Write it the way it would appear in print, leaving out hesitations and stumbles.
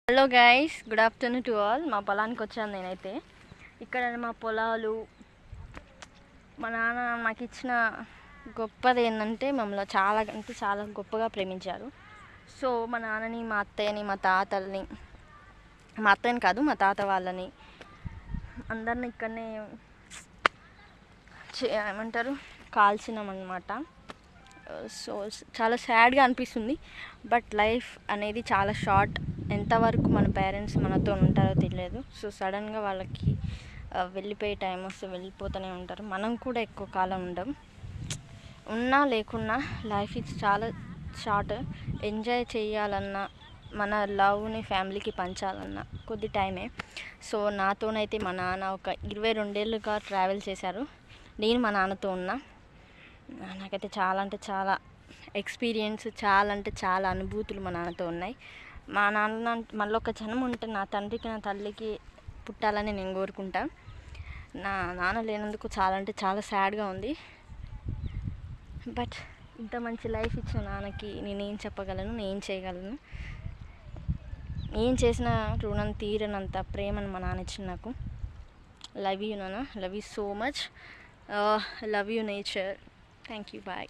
Hello guys, good afternoon to all. మా పొలానికి వచ్చాను నేనైతే. ఇక్కడ మా పొలాలు, మా నాన్న నాకు ఇచ్చిన గొప్పది ఏంటంటే మమ్మల్ని చాలా అంటే చాలా గొప్పగా ప్రేమించారు. సో మా నాన్నని, మా అత్తయ్యని, మా తాతల్ని, మా అత్తయ్యని కాదు మా తాత వాళ్ళని అందరిని ఇక్కడనే ఏమంటారు కాల్చినాం అన్నమాట. సో చాలా సాడ్గా అనిపిస్తుంది. బట్ లైఫ్ అనేది చాలా షార్ట్. ఎంతవరకు మన పేరెంట్స్ మనతో ఉంటారో తెలియదు. సో సడన్గా వాళ్ళకి వెళ్ళిపోయే టైం వస్తే వెళ్ళిపోతూనే ఉంటారు. మనం కూడా ఎక్కువ కాలం ఉండం. ఉన్నా లేకున్నా లైఫ్ ఇది చాలా షార్ట్. ఎంజాయ్ చేయాలన్నా, మన లవ్ని ఫ్యామిలీకి పంచాలన్నా కొద్ది టైమే. సో నాతోనైతే మా నాన్న ఒక 22 ఏళ్ళుగా ట్రావెల్ చేశారు. నేను మా నాన్నతో ఉన్నా. నాకైతే చాలా అంటే చాలా ఎక్స్పీరియన్స్, చాలా అంటే చాలా అనుభూతులు మా నాన్నతో ఉన్నాయి. మా నాన్న మళ్ళీ ఒక జన్మ ఉంటే నా తండ్రికి నా తల్లికి పుట్టాలని నేను కోరుకుంటా. నా నాన్న లేనందుకు చాలా అంటే చాలా సాడ్గా ఉంది. బట్ ఇంత మంచి లైఫ్ ఇచ్చిన నాన్నకి నేనేం చెప్పగలను, నేను చేయగలను? ఏం చేసినా రుణం తీరనంత ప్రేమను మా నాన్న ఇచ్చిన నాకు. లవ్ యూ నాన్న, love you so much. Love you nature. Thank you, bye.